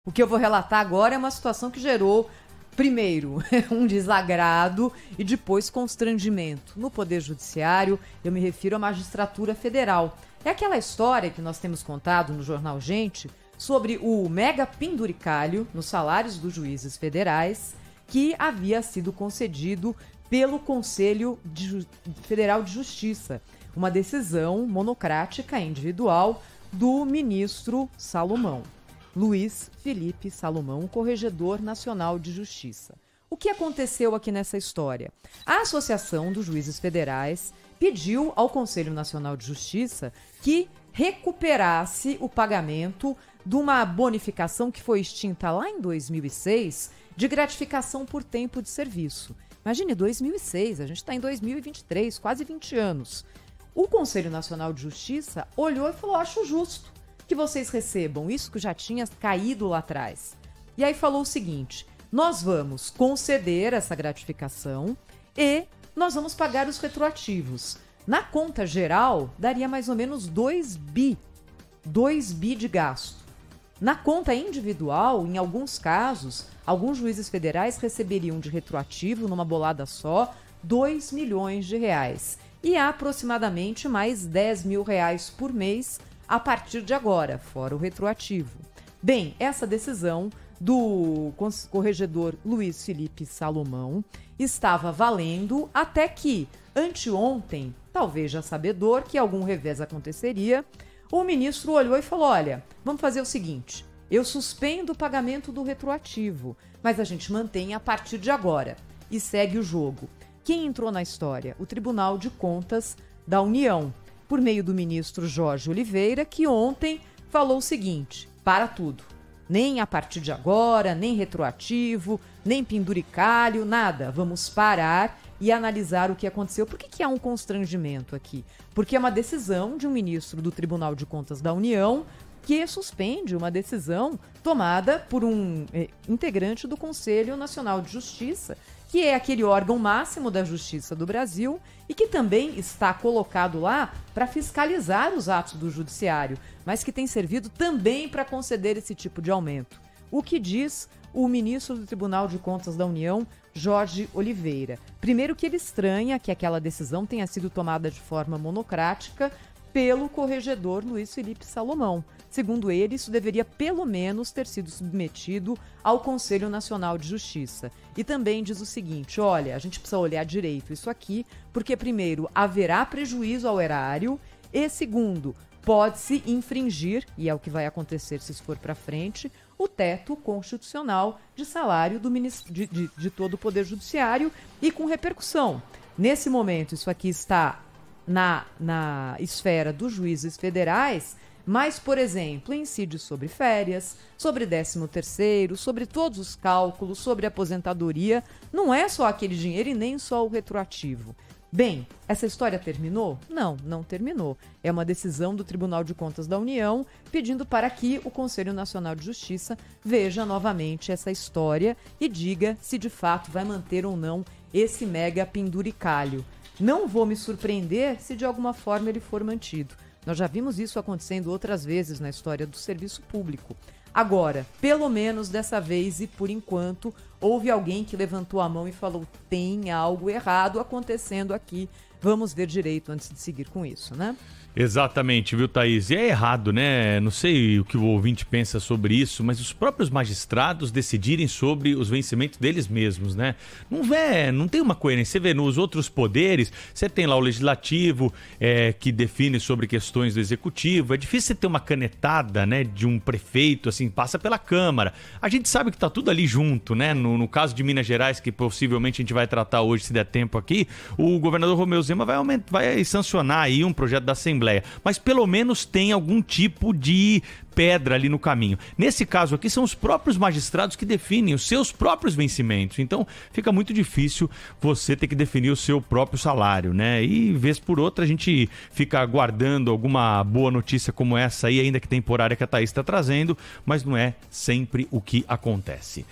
O que eu vou relatar agora é uma situação que gerou, primeiro, um desagrado e depois constrangimento. No Poder Judiciário, eu me refiro à magistratura federal. É aquela história que nós temos contado no jornal Gente sobre o mega penduricalho nos salários dos juízes federais que havia sido concedido pelo Conselho Federal de Justiça. Uma decisão monocrática individual do ministro Salomão. Luiz Felipe Salomão, Corregedor Nacional de Justiça. O que aconteceu aqui nessa história? A Associação dos Juízes Federais pediu ao Conselho Nacional de Justiça que recuperasse o pagamento de uma bonificação que foi extinta lá em 2006 de gratificação por tempo de serviço. Imagine, 2006, a gente está em 2023, quase 20 anos. O Conselho Nacional de Justiça olhou e falou: acho justo que vocês recebam isso que já tinha caído lá atrás. E aí falou o seguinte: nós vamos conceder essa gratificação e nós vamos pagar os retroativos. Na conta geral, daria mais ou menos 2 bi de gasto. Na conta individual, em alguns casos, alguns juízes federais receberiam de retroativo, numa bolada só, 2 milhões de reais. E aproximadamente mais 10 mil reais por mês a partir de agora, fora o retroativo. Bem, essa decisão do corregedor Luiz Felipe Salomão estava valendo até que, anteontem, talvez já sabedor que algum revés aconteceria, o ministro olhou e falou: olha, vamos fazer o seguinte, eu suspendo o pagamento do retroativo, mas a gente mantém a partir de agora e segue o jogo. Quem entrou na história? O Tribunal de Contas da União, por meio do ministro Jorge Oliveira, que ontem falou o seguinte: para tudo. Nem a partir de agora, nem retroativo, nem penduricalho, nada. Vamos parar e analisar o que aconteceu. Por que há um constrangimento aqui? Porque é uma decisão de um ministro do Tribunal de Contas da União que suspende uma decisão tomada por um integrante do Conselho Nacional de Justiça, que é aquele órgão máximo da Justiça do Brasil e que também está colocado lá para fiscalizar os atos do Judiciário, mas que tem servido também para conceder esse tipo de aumento. O que diz o ministro do Tribunal de Contas da União, Jorge Oliveira? Primeiro, que ele estranha que aquela decisão tenha sido tomada de forma monocrática pelo corregedor Luiz Felipe Salomão. Segundo ele, isso deveria pelo menos ter sido submetido ao Conselho Nacional de Justiça. E também diz o seguinte: olha, a gente precisa olhar direito isso aqui, porque primeiro, haverá prejuízo ao erário e segundo, pode-se infringir, e é o que vai acontecer se isso for para frente, o teto constitucional de salário do de todo o Poder Judiciário e com repercussão. Nesse momento, isso aqui está na esfera dos juízes federais, mas, por exemplo, incide sobre férias, sobre 13º, sobre todos os cálculos, sobre aposentadoria. Não é só aquele dinheiro e nem só o retroativo. Bem, essa história terminou? Não, não terminou. É uma decisão do Tribunal de Contas da União pedindo para que o Conselho Nacional de Justiça veja novamente essa história e diga se de fato vai manter ou não esse mega penduricalho. Não vou me surpreender se de alguma forma ele for mantido. Nós já vimos isso acontecendo outras vezes na história do serviço público. Agora, pelo menos dessa vez e por enquanto, houve alguém que levantou a mão e falou: tem algo errado acontecendo aqui. Vamos ver direito antes de seguir com isso, né? Exatamente, viu, Thaís? E é errado, né? Não sei o que o ouvinte pensa sobre isso, mas os próprios magistrados decidirem sobre os vencimentos deles mesmos, né? Não tem uma coerência. Você vê nos outros poderes, você tem lá o legislativo que define sobre questões do executivo. É difícil você ter uma canetada, né, de um prefeito, assim, passa pela Câmara. A gente sabe que tá tudo ali junto, né? No caso de Minas Gerais, que possivelmente a gente vai tratar hoje, se der tempo aqui, o governador Romeu Zema vai sancionar aí um projeto da Assembleia. Mas pelo menos tem algum tipo de pedra ali no caminho. Nesse caso aqui, são os próprios magistrados que definem os seus próprios vencimentos. Então, fica muito difícil você ter que definir o seu próprio salário, né? E, vez por outra, a gente fica aguardando alguma boa notícia como essa aí, ainda que temporária, que a Thaís está trazendo, mas não é sempre o que acontece.